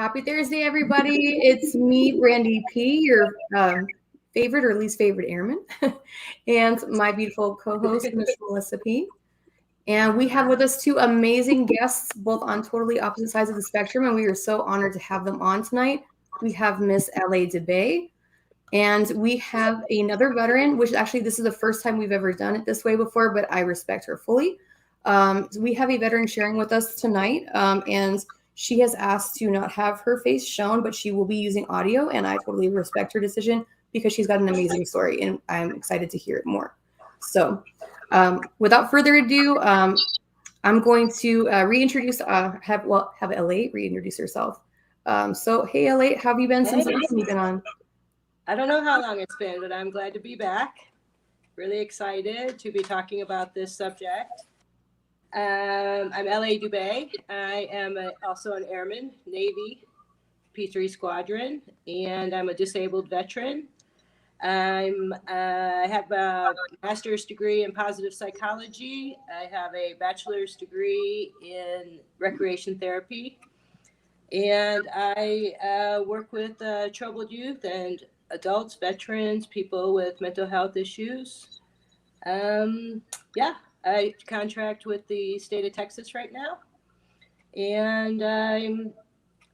Happy Thursday, everybody. It's me, Brandy P., your favorite or least favorite airman, and my beautiful co-host, Miss Melissa P. And we have with us two amazing guests, both on totally opposite sides of the spectrum, and we are so honored to have them on tonight. We have Miss L.A. DeBay, and we have another veteran, which actually this is the first time we've ever done it this way before, but I respect her fully. So we have a veteran sharing with us tonight, and she has asked to not have her face shown, but she will be using audio, and I totally respect her decision because she's got an amazing story, and I'm excited to hear it more. So without further ado, I'm going to reintroduce, have LA reintroduce herself. So hey, LA, how have you been since the last time you've been on? I don't know how long it's been, but I'm glad to be back. Really excited to be talking about this subject. I'm L.A. DeBay. I am also an airman, Navy, P3 Squadron, and I'm a disabled veteran. I have a master's degree in positive psychology. I have a bachelor's degree in recreation therapy. And I work with troubled youth and adults, veterans, people with mental health issues. I contract with the state of Texas right now. And I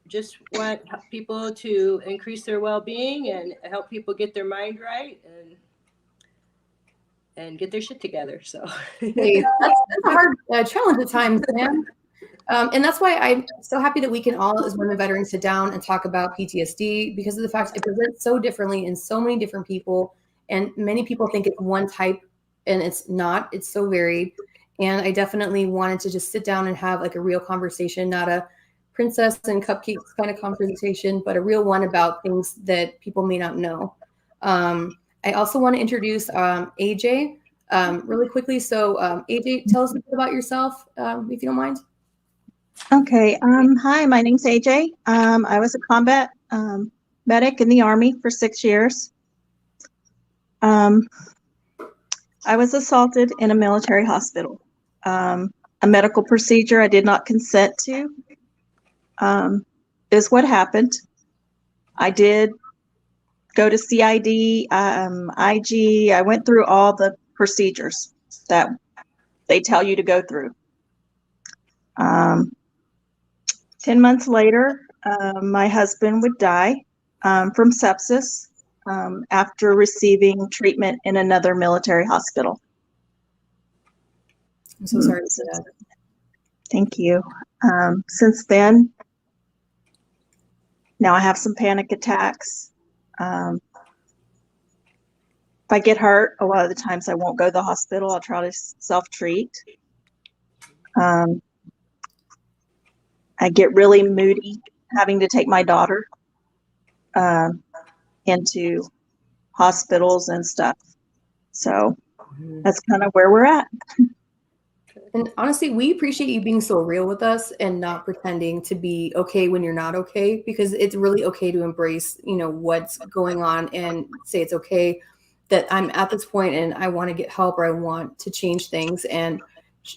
just want people to increase their well-being and help people get their mind right and get their shit together. So hey, that's a hard challenge at times, man. And that's why I'm so happy that we can all, as women veterans, sit down and talk about PTSD because of the fact it presents so differently in so many different people. And many people think it's one type, and it's not. It's so varied. And I definitely wanted to just sit down and have like a real conversation, not a princess and cupcakes kind of conversation, but a real one about things that people may not know. I also want to introduce AJ really quickly. So AJ, tell us a bit about yourself, if you don't mind. Okay. Hi, my name's AJ. I was a combat medic in the Army for 6 years. I was assaulted in a military hospital. A medical procedure I did not consent to is what happened. I did go to CID, IG. I went through all the procedures that they tell you to go through. 10 months later, my husband would die from sepsis after receiving treatment in another military hospital. I'm so sorry to see that. Thank you. Since then, now I have some panic attacks. If I get hurt, a lot of the times I won't go to the hospital. I'll try to self-treat. I get really moody having to take my daughter into hospitals and stuff. So that's kind of where we're at. And honestly, we appreciate you being so real with us and not pretending to be okay when you're not okay, because it's really okay to embrace, what's going on and say it's okay that I'm at this point and I want to get help or I want to change things. And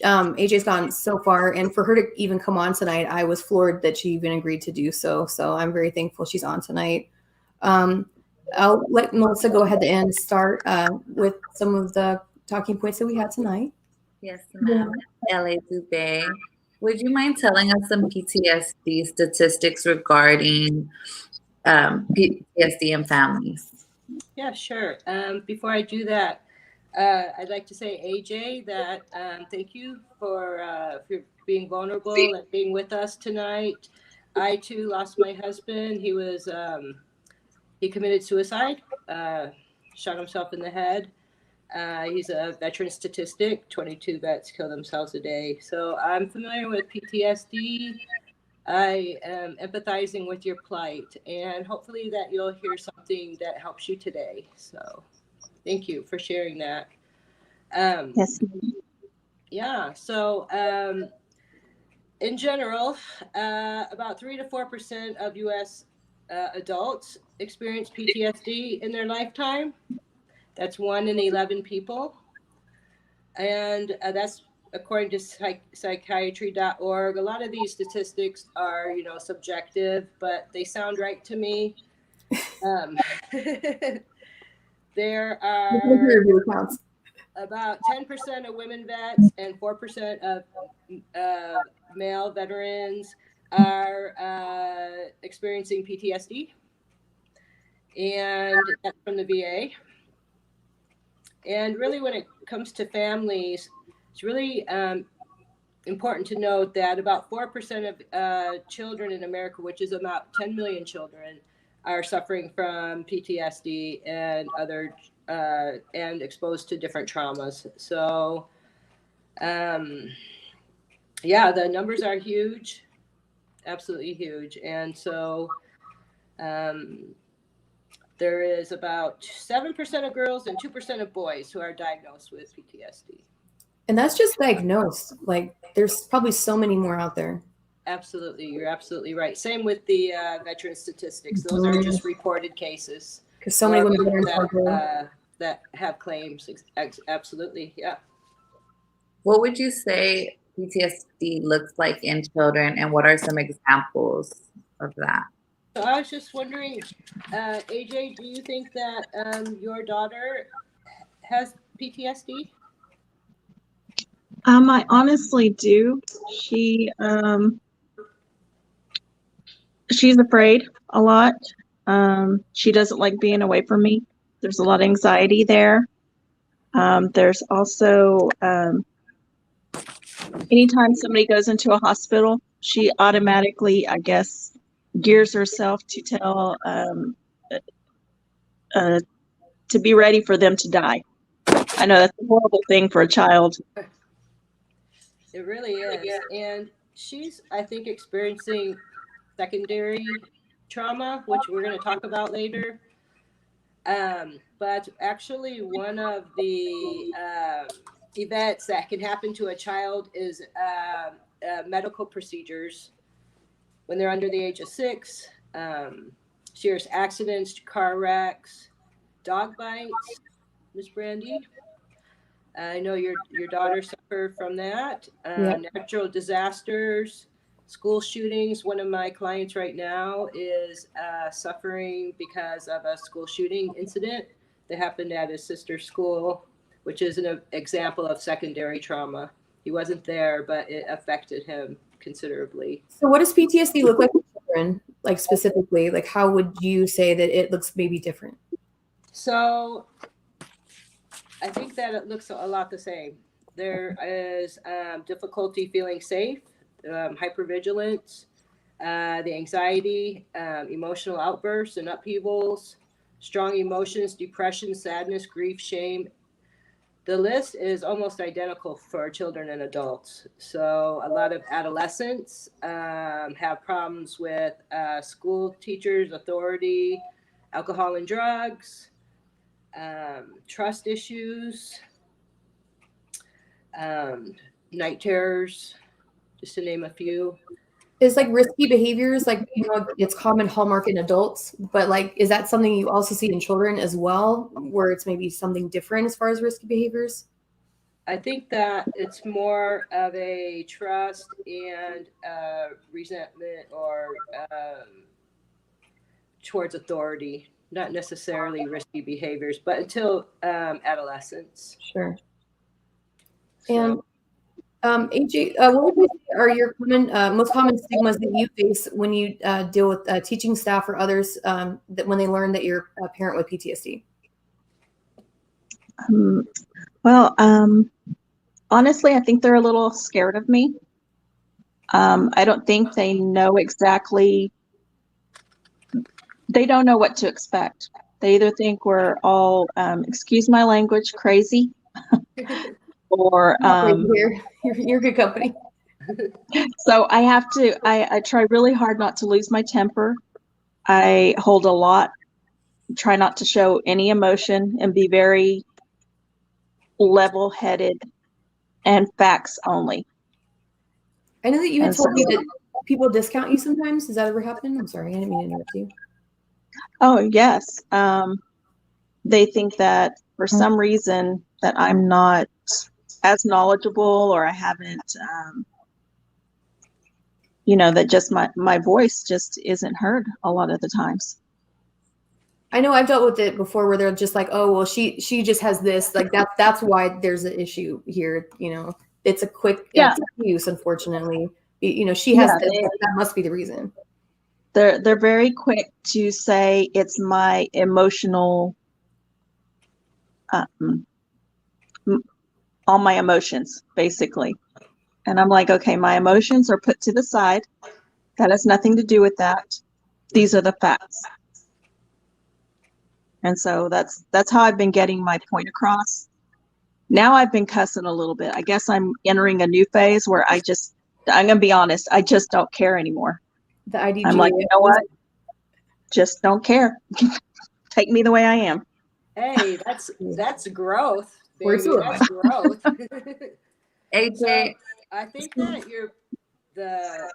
AJ's gone so far, and for her to even come on tonight, I was floored that she even agreed to do so. So I'm very thankful she's on tonight. I'll let Melissa go ahead and start with some of the talking points that we had tonight. Yes, ma'am. L.A. DeBay, would you mind telling us some PTSD statistics regarding PTSD and families? Yeah, sure. Before I do that, I'd like to say, AJ, that thank you for being vulnerable and being with us tonight. I too lost my husband. He committed suicide, shot himself in the head. He's a veteran statistic. 22 vets kill themselves a day. So I'm familiar with PTSD. I am empathizing with your plight, and hopefully that you'll hear something that helps you today. So thank you for sharing that. Yes. Yeah. So in general, about 3 to 4% of U.S. Adults experience PTSD in their lifetime. That's 1 in 11 people. And that's according to psychiatry.org, a lot of these statistics are, subjective, but they sound right to me. There are about 10% of women vets and 4% of male veterans are experiencing PTSD, and that's from the VA. And really, when it comes to families, it's really important to note that about 4% of children in America, which is about 10 million children, are suffering from PTSD and other and exposed to different traumas. So, yeah, the numbers are huge, absolutely huge. And so there is about 7% of girls and 2% of boys who are diagnosed with PTSD. And that's just diagnosed. Like, there's probably so many more out there. Absolutely. You're absolutely right. Same with the veteran statistics. Those are just reported cases. Because so many women that have claims. Absolutely. Yeah. What would you say PTSD looks like in children, and what are some examples of that? So I was just wondering, AJ, do you think that your daughter has PTSD? I honestly do. She's afraid a lot. She doesn't like being away from me. There's a lot of anxiety there. There's also, anytime somebody goes into a hospital, she automatically, I guess, gears herself to tell, to be ready for them to die. I know that's a horrible thing for a child. It really is. And she's, I think, experiencing secondary trauma, which we're going to talk about later. But actually, one of the events that can happen to a child is medical procedures when they're under the age of 6. Serious accidents, car wrecks, dog bites. Miss Brandy, I know your daughter suffered from that. Natural disasters, school shootings. One of my clients right now is suffering because of a school shooting incident that happened at his sister's school, which is an example of secondary trauma. He wasn't there, but it affected him considerably. So what does PTSD look like in children? Like specifically, like how would you say that it looks maybe different? So I think that it looks a lot the same. There is difficulty feeling safe, hypervigilance, the anxiety, emotional outbursts and upheavals, strong emotions, depression, sadness, grief, shame. The list is almost identical for children and adults. So a lot of adolescents have problems with school teachers, authority, alcohol and drugs, trust issues, night terrors, just to name a few. Is like risky behaviors, like, it's common hallmark in adults, but like, is that something you also see in children as well, where it's maybe something different as far as risky behaviors? I think that it's more of a trust and resentment or towards authority, not necessarily risky behaviors, but until adolescence. Sure. And AJ, what would you say are your most common stigmas that you face when you deal with teaching staff or others that when they learn that you're a parent with PTSD? Honestly, I think they're a little scared of me. I don't think they know exactly. They don't know what to expect. They either think we're all, excuse my language, crazy, or you're good company. So I try really hard not to lose my temper. I hold a lot, try not to show any emotion, and be very level-headed and facts only. I know that you had told me that people discount you sometimes. Does that ever happen? I'm sorry, I didn't mean to interrupt you. Oh, yes. They think that for some reason that I'm not as knowledgeable, or I haven't, you know, that just my voice just isn't heard a lot of the times. I know I've dealt with it before where they're just like, oh, well, she just has this, like that's why there's an issue here. You know, it's a quick Yeah. excuse, unfortunately. You know, she has Yeah, this, that must be the reason. they're very quick to say it's my emotional, all my emotions, basically. And I'm like, okay, my emotions are put to the side. That has nothing to do with that. These are the facts. And so that's how I've been getting my point across. Now I've been cussing a little bit. I guess I'm entering a new phase where I'm gonna be honest, I just don't care anymore. The IDG. I'm like, you know what? Just don't care. Take me the way I am. Hey, that's growth. Where's Baby. the That's growth. AJ, So I think that the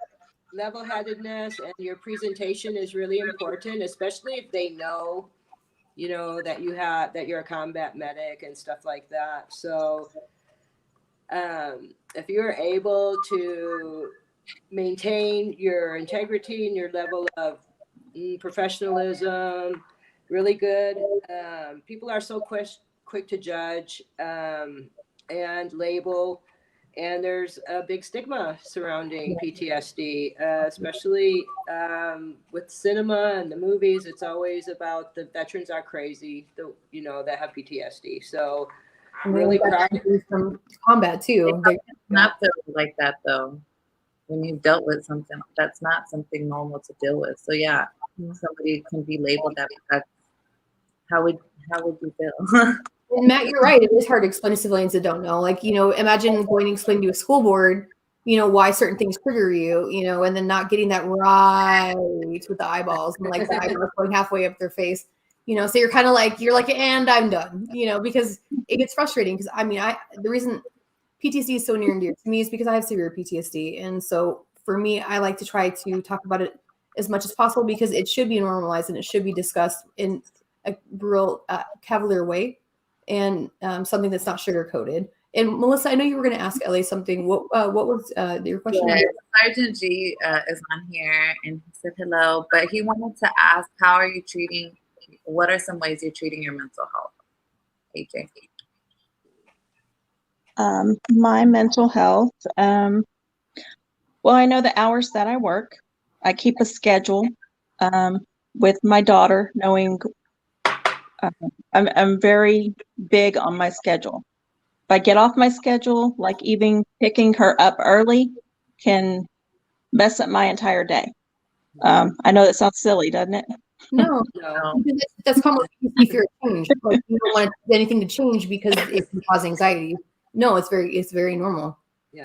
level-headedness and your presentation is really important, especially if they know, you know, that you're a combat medic and stuff like that. So if you're able to maintain your integrity and your level of professionalism, really good. People are so quick to judge and label, and there's a big stigma surrounding PTSD, especially with cinema and the movies. It's always about the veterans are crazy, that have PTSD. So really proud from combat too. it's not feel like that though. When you've dealt with something, that's not something normal to deal with. So yeah, somebody can be labeled that. That's how would you feel? And Matt, you're right. It is hard to explain to civilians that don't know. Like, you know, imagine going to explain to a school board, you know, why certain things trigger you, you know, and then not getting that right with the eyeballs and like the eyeballs going halfway up their face, you know. So you're kind of like, and I'm done, you know, because it gets frustrating. Because I mean, the reason PTSD is so near and dear to me is because I have severe PTSD. And so for me, I like to try to talk about it as much as possible because it should be normalized and it should be discussed in a real cavalier way and something that's not sugar coated. And Melissa, I know you were going to ask Ellie something. What was your question? Yeah, Sergeant G is on here and he said hello, but he wanted to ask, what are some ways you're treating your mental health, AJ? My mental health. Well, I know the hours that I work. I keep a schedule with my daughter, knowing I'm very big on my schedule. If I get off my schedule, like even picking her up early can mess up my entire day. I know that sounds silly, doesn't it? No, No. that's common fear of change. Like you don't want anything to change because it can cause anxiety. No, it's very normal.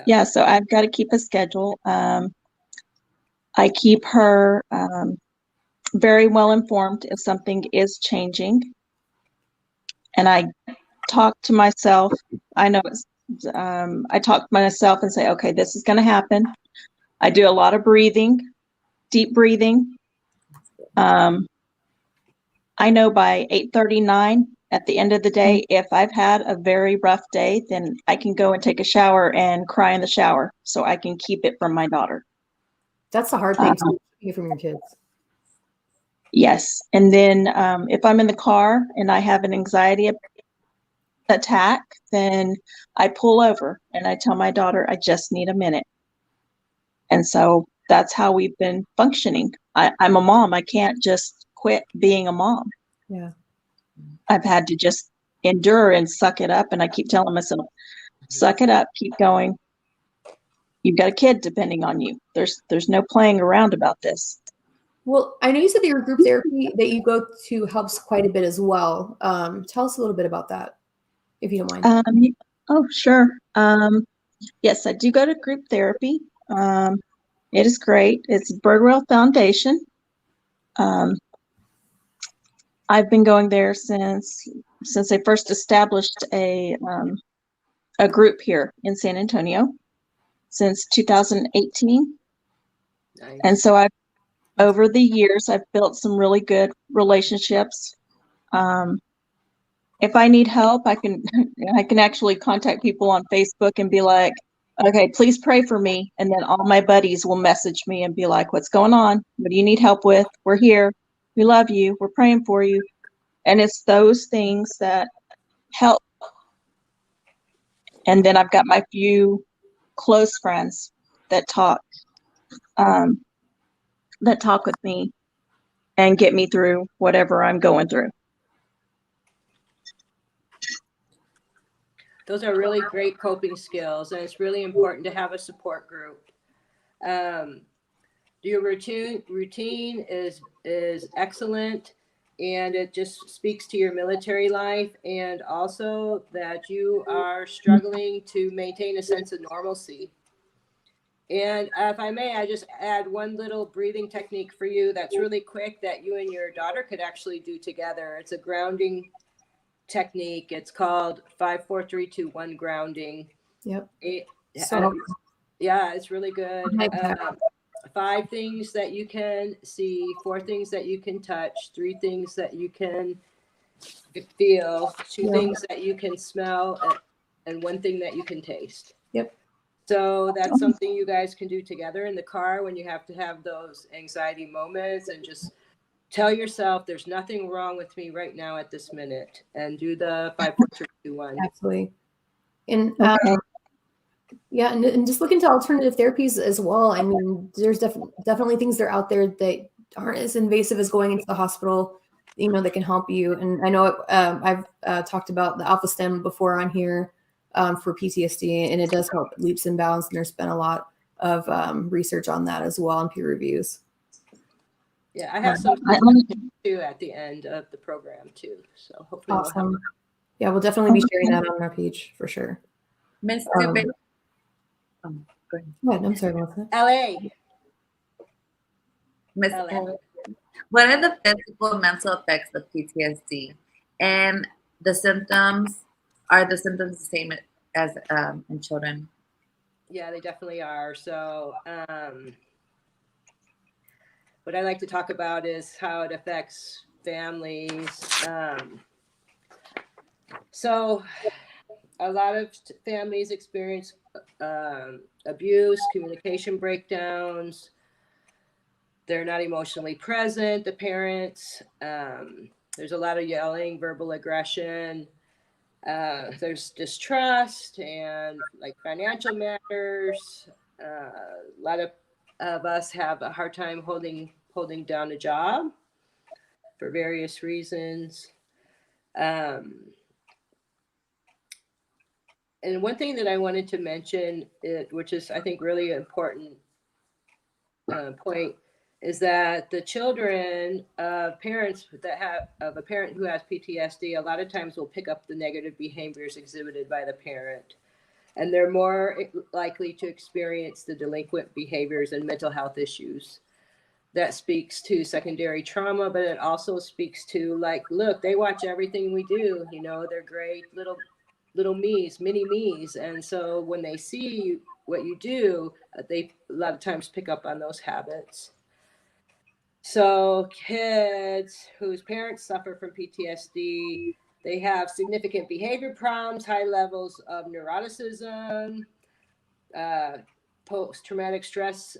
Yeah, so I've got to keep a schedule. I keep her very well informed if something is changing. And I talk to myself. I know I talk to myself and say, okay, this is going to happen. I do a lot of breathing, deep breathing. I know by 8:39 at the end of the day, if I've had a very rough day, then I can go and take a shower and cry in the shower so I can keep it from my daughter. That's the hard thing to keep from your kids. Yes. And then if I'm in the car and I have an anxiety attack, then I pull over and I tell my daughter, I just need a minute. And so that's how we've been functioning. I'm a mom. I can't just quit being a mom. Yeah. I've had to just endure and suck it up. And I keep telling myself, suck it up, keep going. You've got a kid depending on you. There's no playing around about this. Well, I know you said that your group therapy that you go to helps quite a bit as well. Tell us a little bit about that, if you don't mind. Oh, sure. Yes, I do go to group therapy. It is great. It's Birdwell Foundation. I've been going there since they first established a group here in San Antonio since 2018. Nice. And so over the years, I've built some really good relationships. if I need help, I can actually contact people on Facebook and be like, okay, please pray for me. And then all my buddies will message me and be like, what's going on? What do you need help with? We're here. We love you. We're praying for you. And it's those things that help. And then I've got my few close friends that talk with me and get me through whatever I'm going through. Those are really great coping skills, and it's really important to have a support group. Your routine is excellent, and it just speaks to your military life, and also that you are struggling to maintain a sense of normalcy. And if I may, I just add one little breathing technique for you that's really quick that you and your daughter could actually do together. It's a grounding technique. It's called 5-4-3-2-1 grounding. Yep. So yeah, it's really good. 5 things that you can see, 4 things that you can touch, 3 things that you can feel, 2 things that you can smell, and 1 thing that you can taste. Yep. So that's something you guys can do together in the car when you have to have those anxiety moments, and just tell yourself there's nothing wrong with me right now at this minute, and do the 5-4-3-2-1. Absolutely. And Okay. yeah, and just look into alternative therapies as well. I mean, there's definitely things that are out there that aren't as invasive as going into the hospital, that can help you. And I know I've talked about the alpha stem before on here for PTSD, and it does help leaps and bounds. And there's been a lot of research on that as well, and peer reviews. Yeah, I have some too at the end of the program too. So hopefully awesome. Yeah, we'll definitely be sharing that on our page for sure. Miss Go ahead. I'm sorry about that. LA. Miss, what are the physical and mental effects of PTSD? And the symptoms, are the symptoms the same as in children? Yeah, they definitely are. So what I like to talk about is how it affects families. So a lot of families experience abuse, communication breakdowns. They're not emotionally present, the parents. There's a lot of yelling, verbal aggression. There's distrust and like financial matters. A lot of us have a hard time holding down a job for various reasons. And one thing that I wanted to mention, which is I think really important point, is that the children of parents of a parent who has PTSD, a lot of times will pick up the negative behaviors exhibited by the parent, and they're more likely to experience the delinquent behaviors and mental health issues. That speaks to secondary trauma, but it also speaks to like, look, they watch everything we do. They're great little me's, mini me's, and so when they see what you do, they a lot of times pick up on those habits. So kids whose parents suffer from PTSD, they have significant behavior problems, high levels of neuroticism, post-traumatic stress.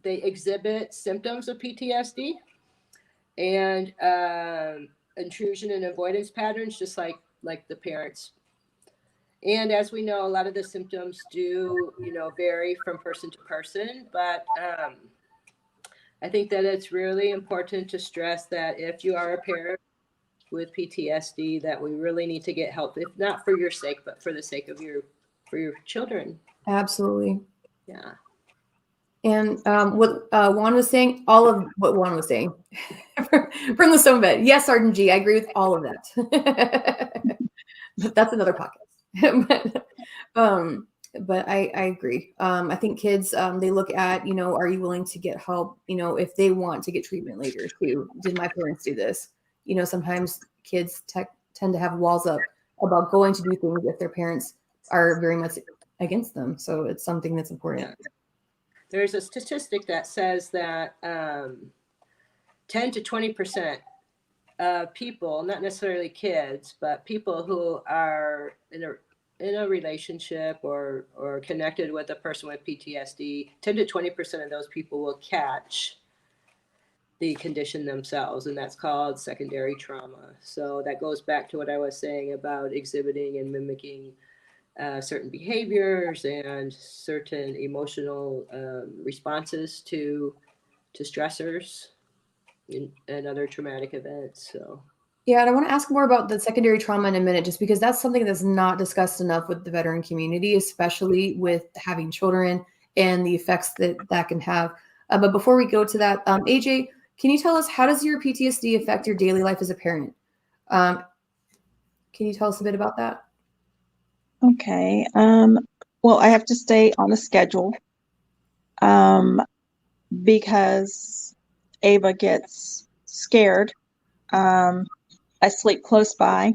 They exhibit symptoms of PTSD and intrusion and avoidance patterns, just like the parents. And as we know, a lot of the symptoms do, vary from person to person, but I think that it's really important to stress that if you are a parent with PTSD, that we really need to get help, if not for your sake, but for the sake of your children. Absolutely. Yeah. And what Juan was saying, all of what Juan was saying from the stone bed. Yes, Sergeant G, I agree with all of that. But that's another podcast. But I agree. I think kids, they look at, are you willing to get help, if they want to get treatment later too. Did my parents do this? Sometimes kids tend to have walls up about going to do things if their parents are very much against them. So it's something that's important. Yeah. There's a statistic that says that 10 to 20% people, not necessarily kids, but people who are in a relationship or connected with a person with PTSD, 10 to 20% of those people will catch the condition themselves, and that's called secondary trauma. So that goes back to what I was saying about exhibiting and mimicking certain behaviors and certain emotional responses to stressors and other traumatic events. So Yeah, and I want to ask more about the secondary trauma in a minute, just because that's something that's not discussed enough with the veteran community, especially with having children and the effects that that can have. But before we go to that, AJ, can you tell us, how does your PTSD affect your daily life as a parent? Um, can you tell us a bit about that? Okay. Well, I have to stay on a schedule um, because Ava gets scared. I sleep close by.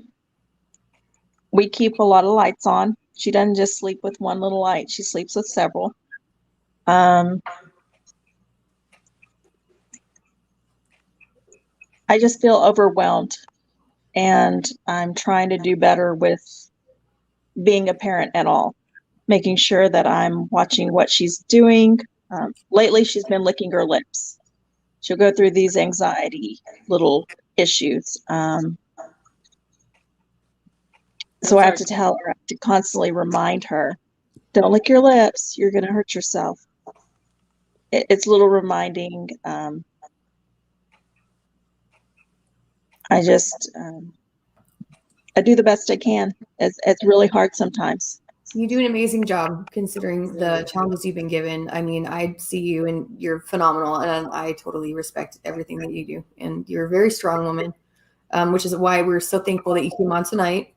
We keep a lot of lights on. She doesn't just sleep with one little light. She sleeps with several. I just feel overwhelmed, and I'm trying to do better with being a parent at all, making sure that I'm watching what she's doing. Lately, she's been licking her lips. She'll go through these anxiety little issues. So I have to tell her, I have to constantly remind her, don't lick your lips, you're going to hurt yourself. It's little reminding. I just, I do the best I can. It's really hard sometimes. You do an amazing job considering the challenges you've been given. I mean, I see you and you're phenomenal, and I totally respect everything that you do. And you're a very strong woman, which is why we're so thankful that you came on tonight.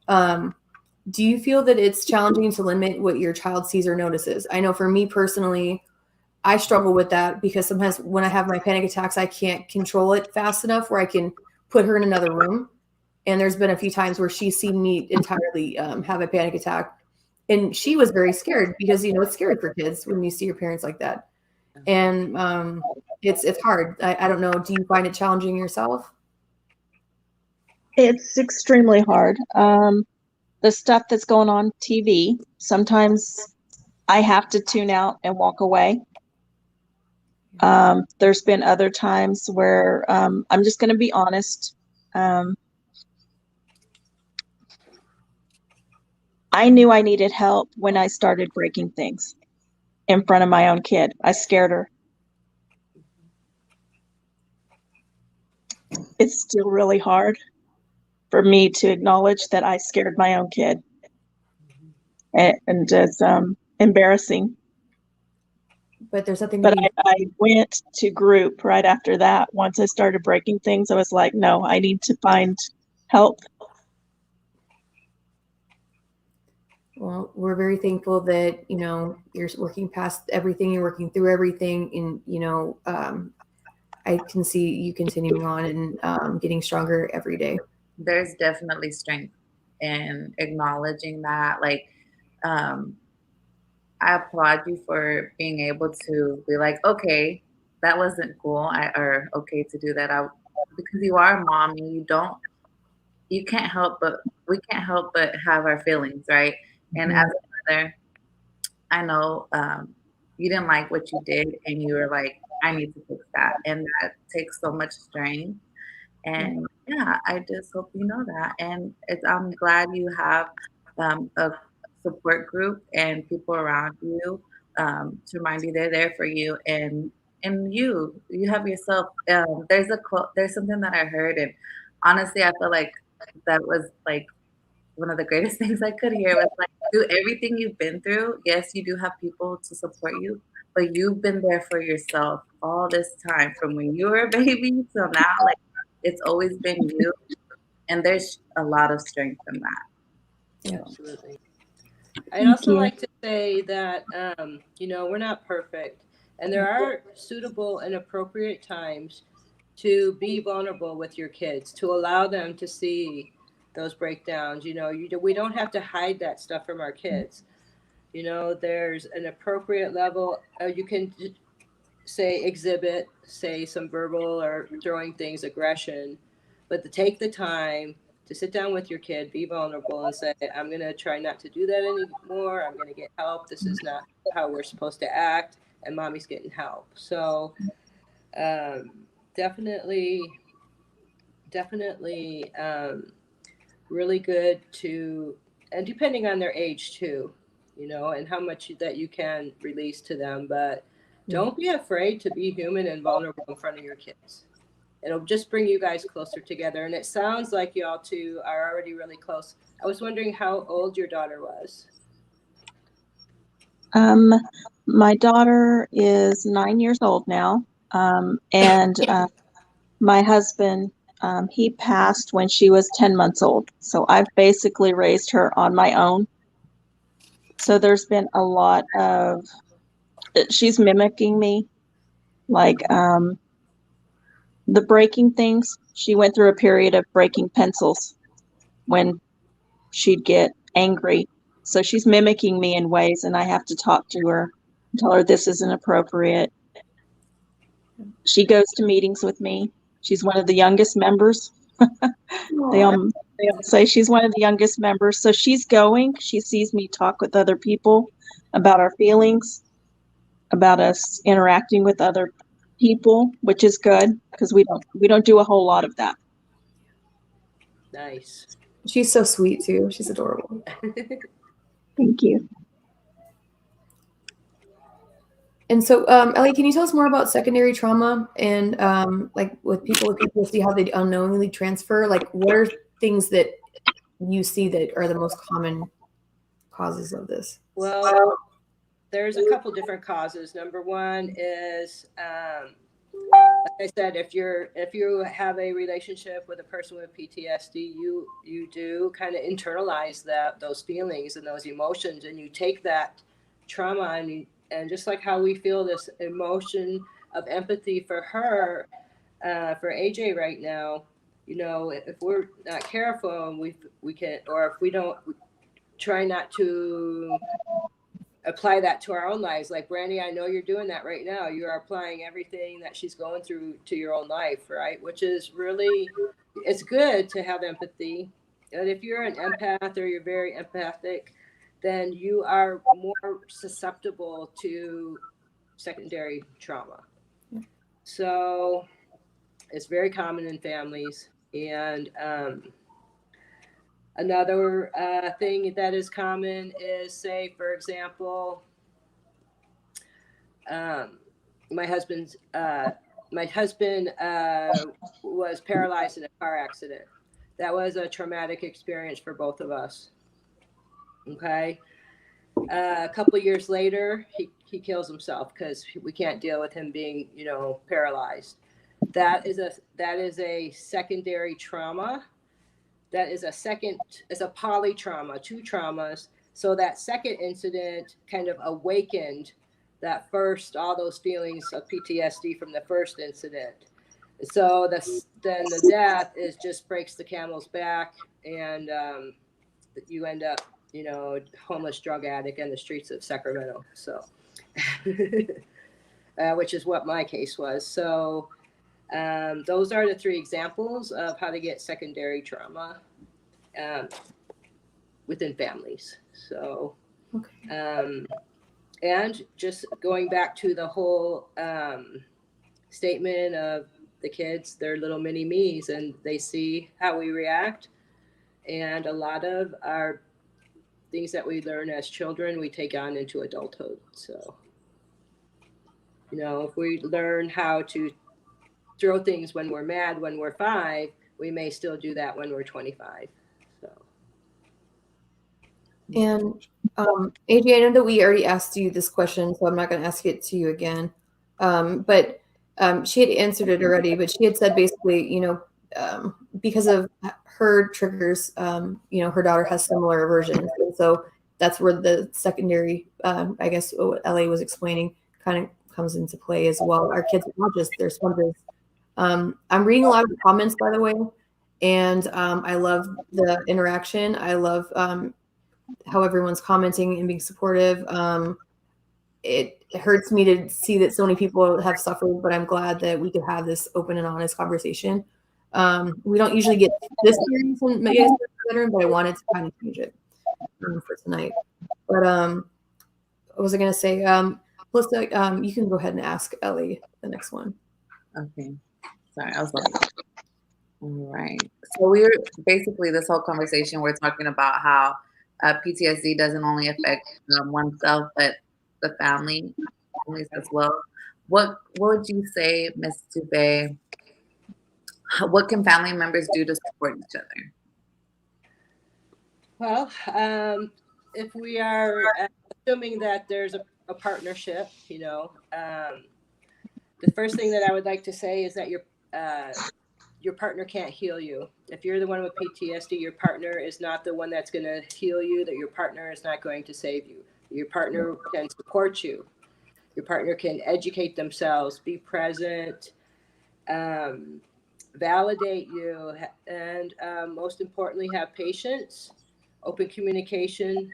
Do you feel that it's challenging to limit what your child sees or notices? I know for me personally, I struggle with that because sometimes when I have my panic attacks, I can't control it fast enough where I can put her in another room. And there's been a few times where she's seen me entirely have a panic attack. And she was very scared because, you know, it's scary for kids when you see your parents like that. And it's hard. I don't know. Do you find it challenging yourself? It's extremely hard. The stuff that's going on TV, sometimes I have to tune out and walk away. There's been other times where I'm just going to be honest. I knew I needed help when I started breaking things in front of my own kid. I scared her. It's still really hard for me to acknowledge that I scared my own kid. And it's embarrassing. But there's something But that I went to group right after that. Once I started breaking things, I was like, no, I need to find help. Well, we're very thankful that, you know, you're working past everything, you're working through everything, and, you know, I can see you continuing on and getting stronger every day. There's definitely strength in acknowledging that. Like, I applaud you for being able to be like, okay, that wasn't cool, or okay to do that. Because you are a mom and you can't help but we can't help but have our feelings, right? And as a mother, I know you didn't like what you did, and you were like, I need to fix that, and that takes so much strength. And yeah, I just hope you know that. And I'm glad you have a support group and people around you to remind you they're there for you. And you have yourself. There's a quote. There's something that I heard, and honestly, I feel like that was like one of the greatest things I could hear was like, through everything you've been through, yes, you do have people to support you, but you've been there for yourself all this time, from when you were a baby till now. Like, it's always been you, and there's a lot of strength in that. Yeah. Absolutely. I'd also like to say that, you know, we're not perfect, and there are suitable and appropriate times to be vulnerable with your kids, to allow them to see those breakdowns. You know, we don't have to hide that stuff from our kids. You know, there's an appropriate level. You can say exhibit, say some verbal or throwing things, aggression, but to take the time to sit down with your kid, be vulnerable, and say, I'm going to try not to do that anymore. I'm going to get help. This is not how we're supposed to act, and mommy's getting help. So definitely really good to, and depending on their age too, you know, and how much that you can release to them, but don't be afraid to be human and vulnerable in front of your kids. It'll just bring you guys closer together. And it sounds like y'all two are already really close. I was wondering how old your daughter was. My daughter is 9 years old now. And my husband, he passed when she was 10 months old. So I've basically raised her on my own. So there's been a lot of, she's mimicking me. Like the breaking things, she went through a period of breaking pencils when she'd get angry. So she's mimicking me in ways, and I have to talk to her and tell her this isn't appropriate. She goes to meetings with me. She's one of the youngest members. They all say she's one of the youngest members. So she's going. She sees me talk with other people about our feelings, about us interacting with other people, which is good because we don't do a whole lot of that. Nice. She's so sweet too. She's adorable. Thank you. And so, Ellie, can you tell us more about secondary trauma and like with people with PTSD, how they unknowingly transfer? Like, what are things that you see that are the most common causes of this? Well, there's a couple different causes. Number one is, like I said, if you have a relationship with a person with PTSD, you do kind of internalize those feelings and those emotions, and you take that trauma and just like how we feel this emotion of empathy for her, for AJ right now, you know, if we're not careful, we can, or if we don't try not to apply that to our own lives. Like Brandy, I know you're doing that right now. You are applying everything that she's going through to your own life, right? Which is really, it's good to have empathy. And if you're an empath or you're very empathic, then you are more susceptible to secondary trauma. So it's very common in families. And another thing that is common is, say, for example, my husband was paralyzed in a car accident. That was a traumatic experience for both of us. Okay. A couple of years later, he kills himself because we can't deal with him being, you know, paralyzed. That is a secondary trauma. That is it's a polytrauma, two traumas. So that second incident kind of awakened all those feelings of PTSD from the first incident. So then the death just breaks the camel's back, and you end up, you know, homeless drug addict in the streets of Sacramento. So, which is what my case was. So those are the three examples of how to get secondary trauma within families. So, okay. And just going back to the whole statement of the kids, they're little mini me's, and they see how we react. And a lot of our things that we learn as children, we take on into adulthood. So, you know, if we learn how to throw things when we're mad, when we're 5, we may still do that when we're 25. So. And AJ, I know that we already asked you this question, so I'm not going to ask it to you again. But she had answered it already, but she had said basically, you know, because of her triggers, you know, her daughter has similar aversions. And so that's where the secondary, I guess what LA was explaining, kind of comes into play as well. Our kids are not just, they're sponges. I'm reading a lot of the comments, by the way, and I love the interaction. I love how everyone's commenting and being supportive. It hurts me to see that so many people have suffered, but I'm glad that we could have this open and honest conversation. We don't usually get this serious when Megan is a veteran, but I wanted to kind of change it for tonight. But what was I going to say? Melissa, you can go ahead and ask Ellie the next one. Okay. Sorry, I was looking. All right. So we were basically this whole conversation, we're talking about how PTSD doesn't only affect oneself, but the families as well. What would you say, Ms. Dubé? What can family members do to support each other? Well, if we are assuming that there's a partnership, the first thing that I would like to say is that your partner can't heal you. If you're the one with PTSD, your partner is not the one that's going to heal you, that your partner is not going to save you. Your partner can support you. Your partner can educate themselves, be present, validate you, and most importantly, have patience, open communication.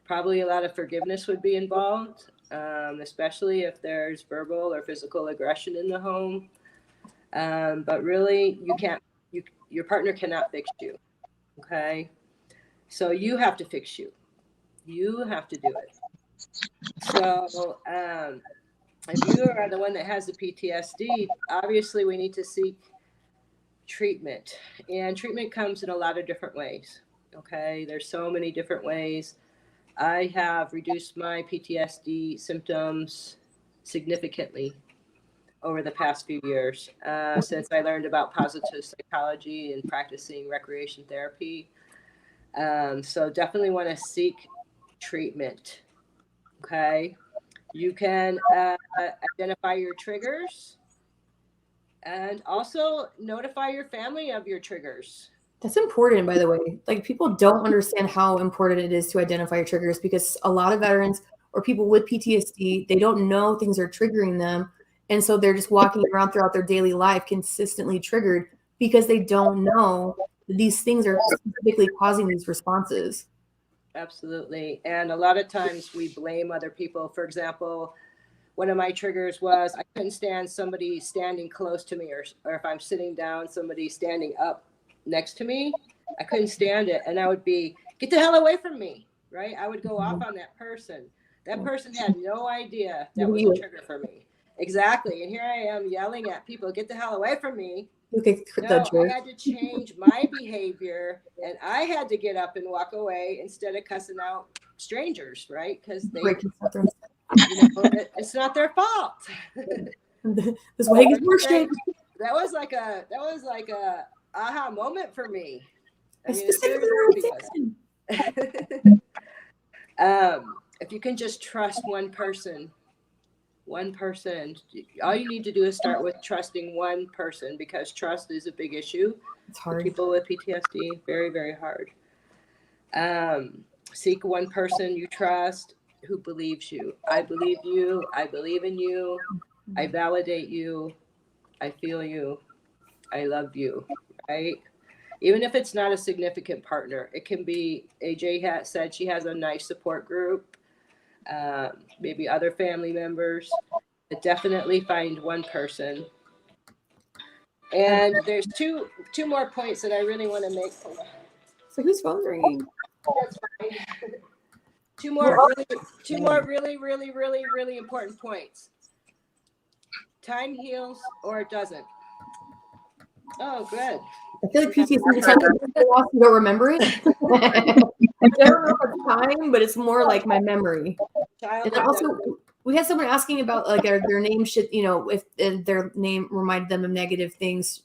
Probably a lot of forgiveness would be involved, especially if there's verbal or physical aggression in the home. But really, your partner cannot fix you. Okay. So you have to fix you. You have to do it. So if you are the one that has the PTSD, obviously we need to seek treatment. And treatment comes in a lot of different ways. Okay. There's so many different ways. I have reduced my PTSD symptoms significantly over the past few years since I learned about positive psychology and practicing recreation therapy. So definitely want to seek treatment. Okay. You can identify your triggers and also notify your family of your triggers. That's important, by the way. Like, people don't understand how important it is to identify your triggers, because a lot of veterans or people with PTSD, they don't know things are triggering them. And so they're just walking around throughout their daily life consistently triggered because they don't know that these things are specifically causing these responses. Absolutely. And a lot of times we blame other people. For example, one of my triggers was I couldn't stand somebody standing close to me, or if I'm sitting down, somebody standing up next to me. I couldn't stand it. And I would be, get the hell away from me, right? I would go off on that person. That person had no idea that was a trigger for me. Exactly. And here I am yelling at people, get the hell away from me. No, I had to change my behavior, and I had to get up and walk away instead of cussing out strangers, right? Because it's not their fault. This way gets worse. That was like a aha moment for me. I mean, if you can just trust one person, all you need to do is start with trusting one person, because trust is a big issue. It's hard. For people with PTSD, very, very hard. Seek one person you trust who believes you. I believe you. I believe in you. I validate you. I feel you. I love you. Right? Even if it's not a significant partner, it can be. AJ said she has a nice support group. Maybe other family members. But definitely find one person. And there's two more points that I really want to make. So whose phone's ringing? That's fine. Two more really important points. Time heals or it doesn't. Oh, good. I feel like PTSD is something you don't remember it. I don't know the time, but it's more like my memory. And also, we had someone asking about like their name should, if their name reminded them of negative things,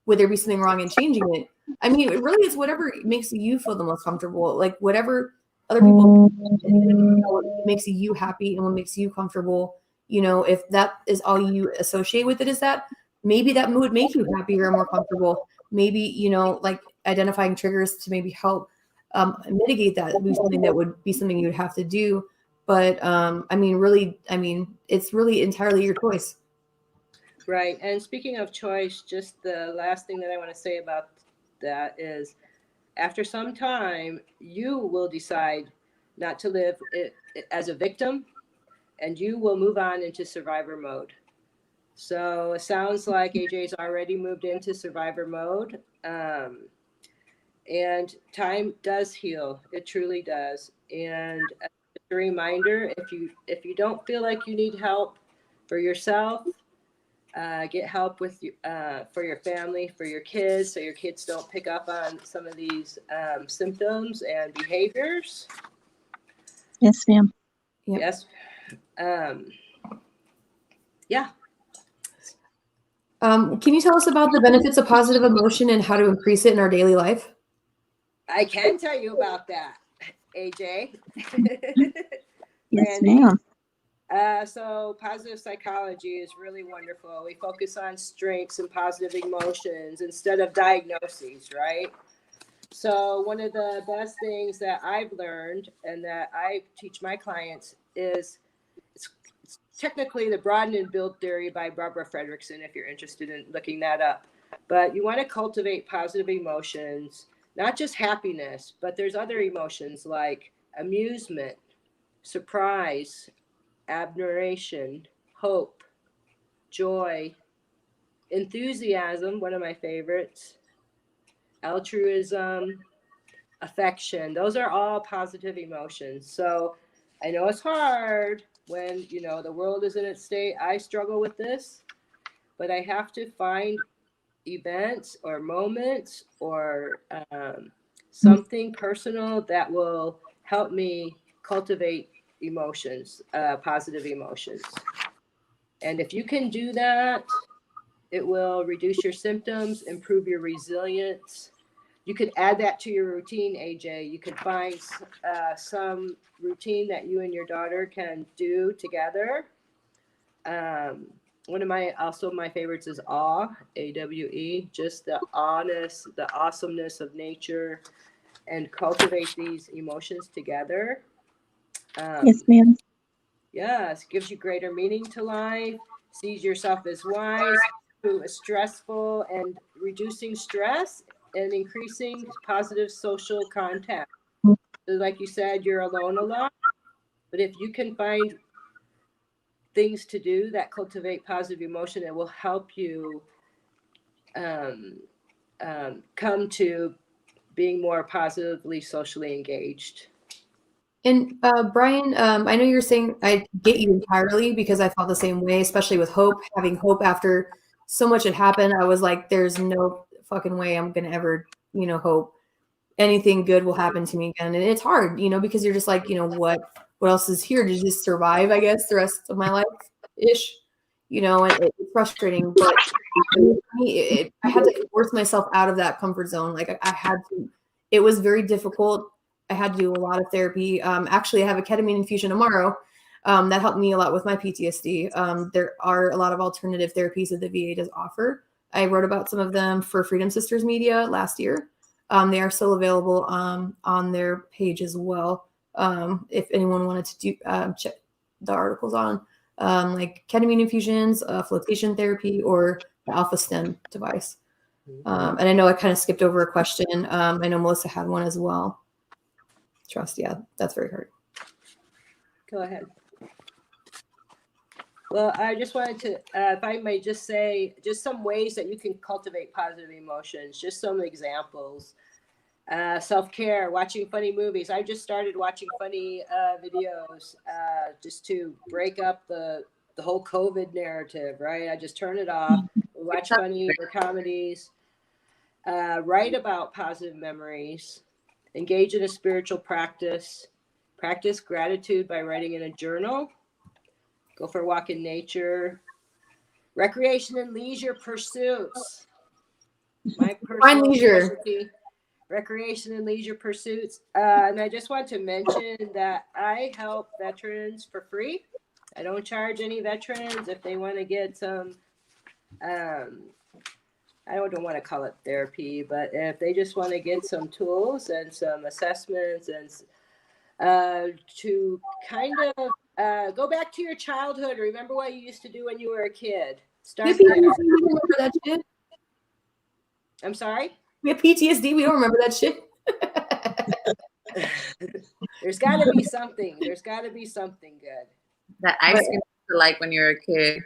would there be something wrong in changing it? I mean, it really is whatever makes you feel the most comfortable. Like whatever other people what makes you happy and what makes you comfortable. If that is all you associate with it, is that maybe that would make you happier and more comfortable. Maybe like identifying triggers to maybe help mitigate that would be something that would be something you would have to do. But it's really entirely your choice. Right. And speaking of choice, just the last thing that I want to say about that is, after some time, you will decide not to live as a victim, and you will move on into survivor mode. So it sounds like AJ's already moved into survivor mode. And time does heal. It truly does. And just a reminder, if you don't feel like you need help for yourself, get help with for your family, for your kids, so your kids don't pick up on some of these symptoms and behaviors. Yes, ma'am. Yep. Yes. Yeah. Can you tell us about the benefits of positive emotion and how to increase it in our daily life? I can tell you about that, AJ. Yes, Randy. ma'am. So positive psychology is really wonderful. We focus on strengths and positive emotions instead of diagnoses, right? So one of the best things that I've learned and that I teach my clients is it's technically the broaden and build theory by Barbara Fredrickson, if you're interested in looking that up. But you want to cultivate positive emotions, not just happiness, but there's other emotions like amusement, surprise, admiration, hope, joy, enthusiasm, one of my favorites, altruism, affection. Those are all positive emotions. So I know it's hard when, you know, the world is in its state. I struggle with this, but I have to find events or moments or something personal that will help me cultivate emotions, positive emotions. And if you can do that, it will reduce your symptoms, improve your resilience. You could add that to your routine, AJ. You could find some routine that you and your daughter can do together. One of my favorites is awe, AWE, just the awesomeness of nature, and cultivate these emotions together. Yes, ma'am. Yes, gives you greater meaning to life, sees yourself as wise, through a stressful and reducing stress and increasing positive social contact. So like you said, you're alone a lot, but if you can find things to do that cultivate positive emotion, it will help you come to being more positively socially engaged. And Brian, I know you're saying I get you entirely because I felt the same way, especially with hope, having hope after so much had happened. I was like, there's no fucking way I'm going to ever, hope anything good will happen to me again. And it's hard, because you're just like, what else is here to just survive, I guess, the rest of my life ish, and it's frustrating. But for me, I had to force myself out of that comfort zone. Like I had to, it was very difficult. I had to do a lot of therapy. Actually, I have a ketamine infusion tomorrow. That helped me a lot with my PTSD. There are a lot of alternative therapies that the VA does offer. I wrote about some of them for Freedom Sisters Media last year. They are still available on their page as well. If anyone wanted to do check the articles on like ketamine infusions, flotation therapy, or the alpha stem device. And I know I kind of skipped over a question. I know Melissa had one as well. Trust, yeah, that's very hard. Go ahead. Well, I just wanted to, if I may just say, just some ways that you can cultivate positive emotions, just some examples. Self-care, watching funny movies. I just started watching funny videos just to break up the whole COVID narrative, right? I just turn it off, watch funny or comedies, write about positive memories, engage in a spiritual practice, practice gratitude by writing in a journal, go for a walk in nature, recreation and leisure pursuits. My personal specialty, recreation and leisure pursuits. And I just want to mention that I help veterans for free. I don't charge any veterans if they want to get some, I don't want to call it therapy, but if they just want to get some tools and some assessments and to kind of go back to your childhood, remember what you used to do when you were a kid. Start there. Remember that shit? I'm sorry? We have PTSD. We don't remember that shit. There's got to be something. There's got to be something good. That ice cream like when you were a kid.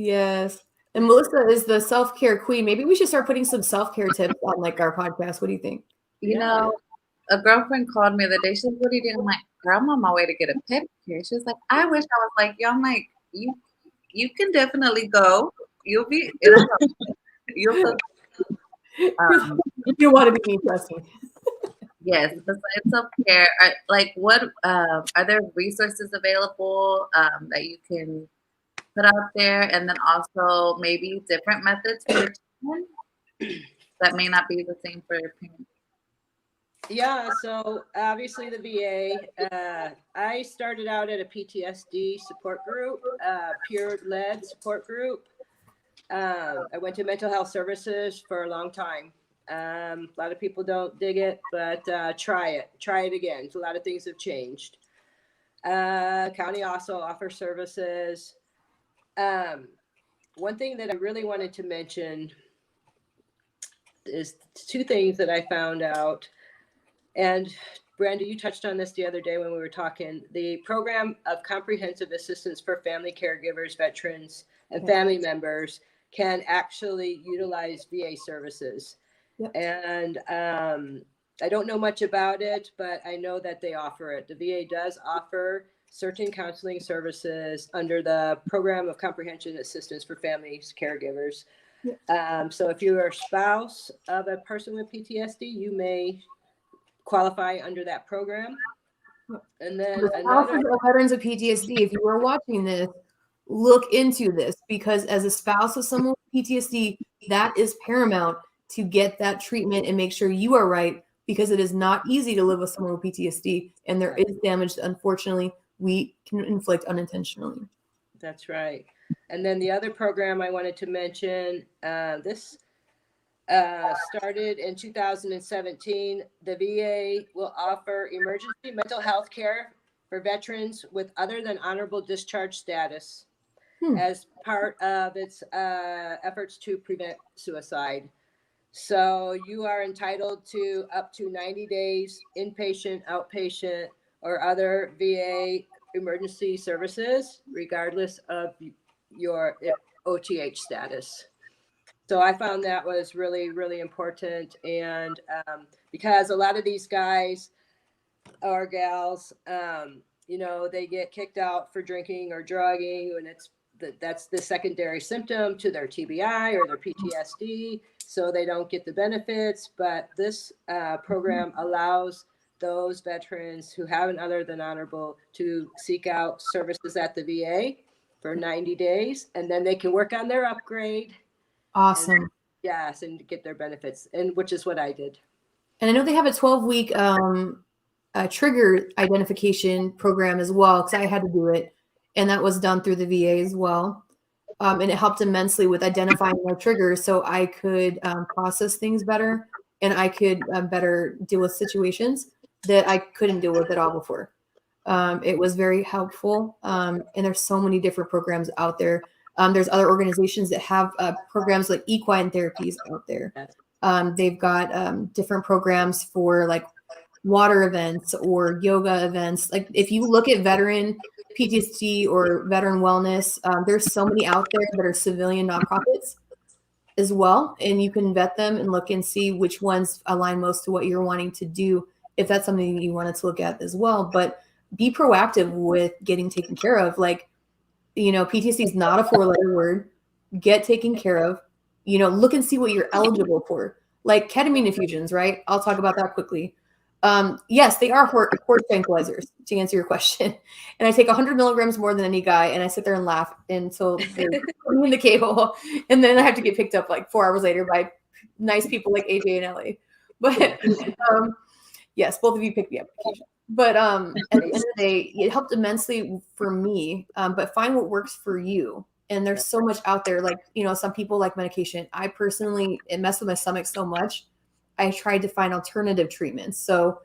Yes. And Melissa is the self-care queen. Maybe we should start putting some self-care tips on like our podcast. What do you think? You Yeah. know, a girlfriend called me the other day. She said, "What are you doing?" I'm like, "Girl, I'm on my way to get a pedicure." She was like, "I wish I was like you." I'm like, "You can definitely go. You'll be, you'll feel." You want to be me, trust me. Yes, besides self-care, like what are there resources available that you can put out there, and then also maybe different methods for treatment that may not be the same for your parents? Yeah, so obviously the VA. I started out at a PTSD support group, peer-led support group. I went to mental health services for a long time. A lot of people don't dig it, but try it. Try it again. A lot of things have changed. County also offers services. One thing that I really wanted to mention is two things that I found out. And Brenda, you touched on this the other day when we were talking. The program of comprehensive assistance for family caregivers, veterans, and family members can actually utilize VA services. Yep. And I don't know much about it, but I know that they offer it. The VA does offer certain counseling services under the program of comprehensive assistance for families, caregivers. Yep. So if you are a spouse of a person with PTSD, you may qualify under that program. And then The spouses of veterans of PTSD, if you are watching this, look into this, because as a spouse of someone with PTSD, that is paramount to get that treatment and make sure you are right, because it is not easy to live with someone with PTSD, and there is damage that unfortunately we can inflict unintentionally. That's right. And then the other program I wanted to mention, this started in 2017. The VA will offer emergency mental health care for veterans with other than honorable discharge status as part of its efforts to prevent suicide. So you are entitled to up to 90 days inpatient, outpatient, or other VA emergency services, regardless of your OTH status. So I found that was really, really important. And because a lot of these guys or gals, they get kicked out for drinking or drugging, and that's the secondary symptom to their TBI or their PTSD. So they don't get the benefits. But this program allows those veterans who have an other than honorable to seek out services at the VA for 90 days, and then they can work on their upgrade. Awesome. Yes, and get their benefits, and which is what I did. And I know they have a 12-week trigger identification program as well, because I had to do it, and that was done through the VA as well. And it helped immensely with identifying my triggers, so I could process things better, and I could better deal with situations that I couldn't deal with at all before. It was very helpful, and there's so many different programs out there. There's other organizations that have programs like equine therapies out there. They've got different programs for like water events or yoga events. Like if you look at veteran PTSD or veteran wellness, there's so many out there that are civilian nonprofits as well. And you can vet them and look and see which ones align most to what you're wanting to do, if that's something you wanted to look at as well. But be proactive with getting taken care of. Like, PTSD is not a 4-letter word. Get taken care of. Look and see what you're eligible for. Like ketamine infusions, right? I'll talk about that quickly. Yes, they are horse tranquilizers, to answer your question. And I take 100 milligrams more than any guy, and I sit there and laugh until they're putting me in the cable. And then I have to get picked up like 4 hours later by nice people like AJ and Ellie. But yes, both of you picked me up occasionally. But at the end of the day, it helped immensely for me. But find what works for you. And there's so much out there. Like, some people like medication. I personally, it messed with my stomach so much, I tried to find alternative treatments. So,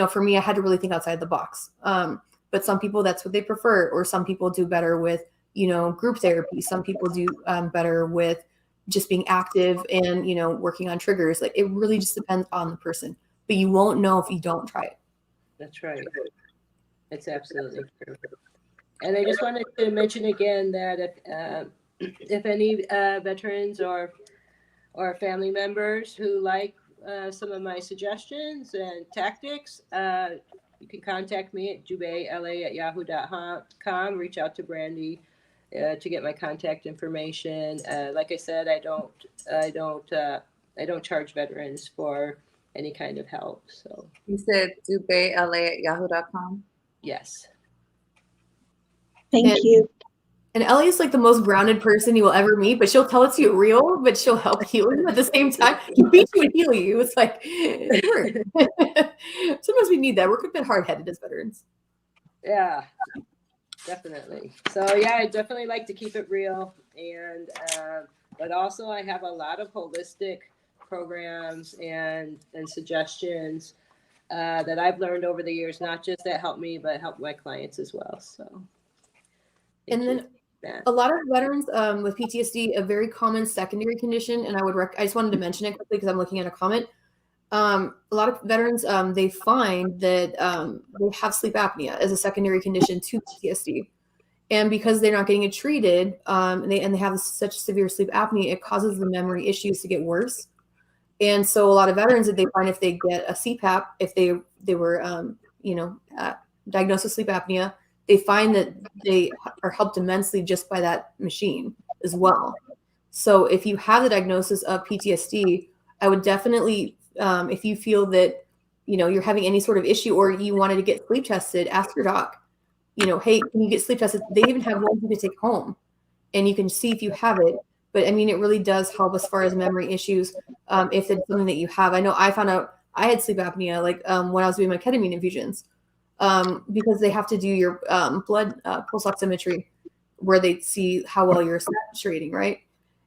for me, I had to really think outside the box. But some people, that's what they prefer. Or some people do better with, group therapy. Some people do better with just being active and, working on triggers. Like, it really just depends on the person. But you won't know if you don't try it. That's right. It's absolutely true. And I just wanted to mention again that if any veterans or family members who like some of my suggestions and tactics, you can contact me at jubayla@yahoo.com. Reach out to Brandy to get my contact information. Like I said, I don't charge veterans for any kind of help. So You said dubayla@yahoo.com. yes. Thank And- you. And Ellie is like the most grounded person you will ever meet, but she'll tell it to you real, but she'll help heal you at the same time. She beats you and heal you. It's like, sometimes we need that. We're a bit hard-headed as veterans. Yeah, definitely. So yeah, I definitely like to keep it real, and but also I have a lot of holistic programs and suggestions that I've learned over the years, not just that help me, but help my clients as well. So, And then a lot of veterans with PTSD, a very common secondary condition, and I just wanted to mention it quickly because I'm looking at a comment. A lot of veterans, they find that they have sleep apnea as a secondary condition to PTSD. And because they're not getting it treated, and they have such severe sleep apnea, it causes the memory issues to get worse. And so a lot of veterans, that they find if they get a CPAP, if they were diagnosed with sleep apnea, they find that they are helped immensely just by that machine as well. So if you have the diagnosis of PTSD, I would definitely, if you feel that you're having any sort of issue or you wanted to get sleep tested, ask your doc. Hey, can you get sleep tested? They even have one you can take home, and you can see if you have it. But I mean, it really does help as far as memory issues. If it's something that you have, I know I found out I had sleep apnea, like when I was doing my ketamine infusions, because they have to do your blood pulse oximetry, where they see how well you're saturating, right?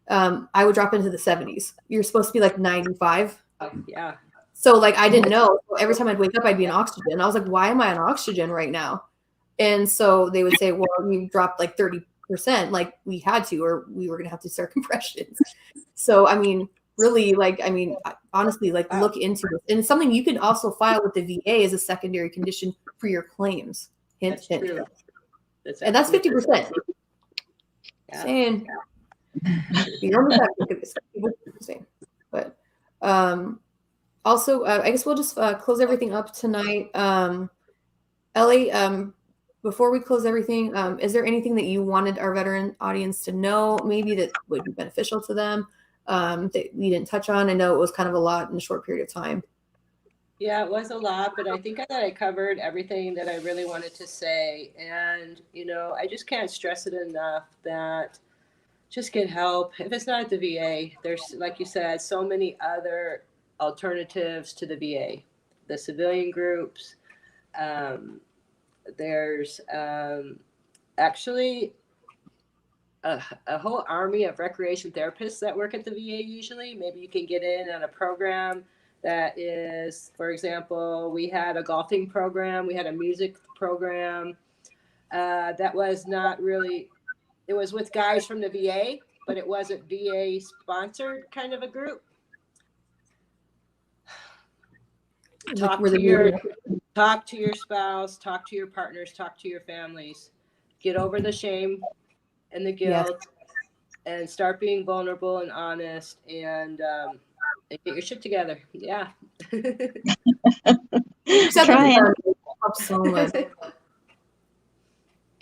I would drop into the 70s. You're supposed to be like 95. Yeah. So like I didn't know. So every time I'd wake up, I'd be on oxygen. I was like, why am I on oxygen right now? And so they would say, well, you dropped like 30%, like we had to, or we were going to have to start compressions. So, I mean, really, honestly, look into it. And it's something you can also file with the VA as a secondary condition for your claims. That's true. And that's 50%. Yeah. Saying. You're on the same. But also, I guess we'll just close everything up tonight. Ellie, before we close everything, is there anything that you wanted our veteran audience to know, maybe that would be beneficial to them, that we didn't touch on? I know it was kind of a lot in a short period of time. Yeah, it was a lot, but I think that I covered everything that I really wanted to say. And, I just can't stress it enough that just get help. If it's not at the VA, there's, like you said, so many other alternatives to the VA. The civilian groups, there's actually a whole army of recreation therapists that work at the VA usually. Maybe you can get in on a program that is, for example, we had a golfing program, we had a music program that was not really, it was with guys from the VA, but it wasn't VA sponsored kind of a group. Talk to your spouse, talk to your partners, talk to your families. Get over the shame and the guilt, and start being vulnerable and honest, and get your shit together. Yeah. Trying. Helps so much.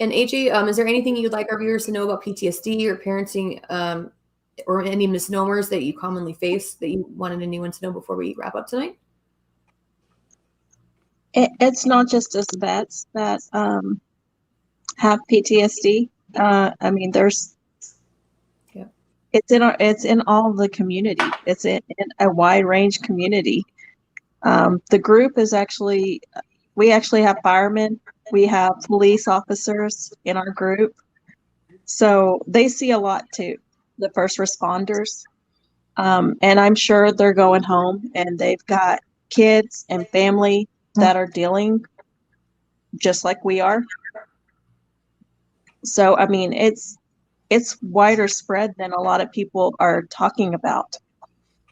And AJ, is there anything you'd like our viewers to know about PTSD or parenting, or any misnomers that you commonly face that you wanted anyone to know before we wrap up tonight? It's not just us vets that have PTSD. I mean, it's in all the community. It's in a wide range community. The group is we actually have firemen, we have police officers in our group. So they see a lot too, the first responders. And I'm sure they're going home and they've got kids and family that are dealing just like we are. So, I mean, it's wider spread than a lot of people are talking about.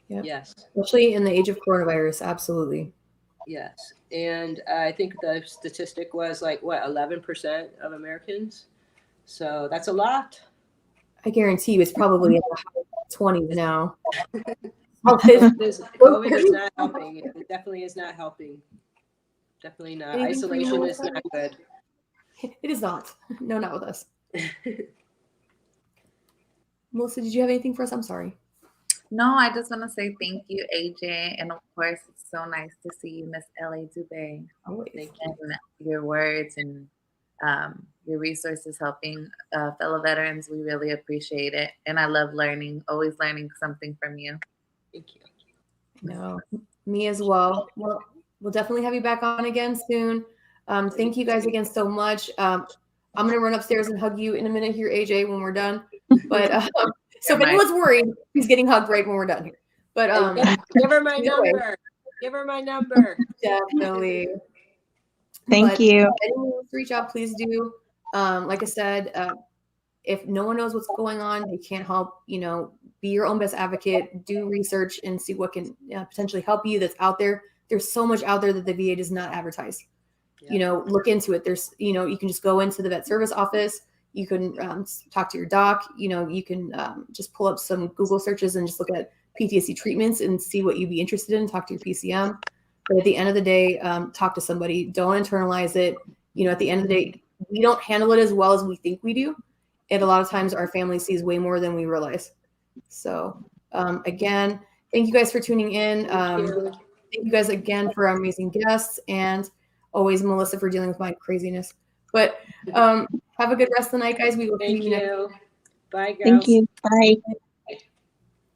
Yep. Yes. Especially in the age of coronavirus. Absolutely. Yes. And I think the statistic was 11% of Americans. So that's a lot. I guarantee you it's probably in the high 20s now. COVID is not helping. It definitely is not helping. Definitely not. Anything for you, Isolation is Melissa? not good. It is not. No, not with us. Melissa, did you have anything for us? I'm sorry. No, I just want to say thank you, AJ. And of course, it's so nice to see you, Miss L.A. Dubé. Always. Thank you. And your words and your resources helping fellow veterans. We really appreciate it. And I love learning, always learning something from you. Thank you. No, me as well. Well, we'll definitely have you back on again soon. Thank you guys again so much. I'm going to run upstairs and hug you in a minute here, AJ, when we're done. But so if anyone's worried, he's getting hugged right when we're done here. But give her my number. Give her my number. Definitely. Thank you. If anyone wants to reach out, please do. Like I said, if no one knows what's going on, they can't help, be your own best advocate, do research and see what can potentially help you that's out there. There's so much out there that the VA does not advertise. Yeah. Look into it. There's, you can just go into the vet service office. You can talk to your doc. You can just pull up some Google searches and just look at PTSD treatments and see what you'd be interested in. Talk to your PCM. But at the end of the day, talk to somebody. Don't internalize it. At the end of the day, we don't handle it as well as we think we do. And a lot of times our family sees way more than we realize. So again, thank you guys for tuning in. Thank you guys again for our amazing guests, and always Melissa for dealing with my craziness. But have a good rest of the night, guys. We will see Thank you next. you. Bye, girls. Thank you. Bye.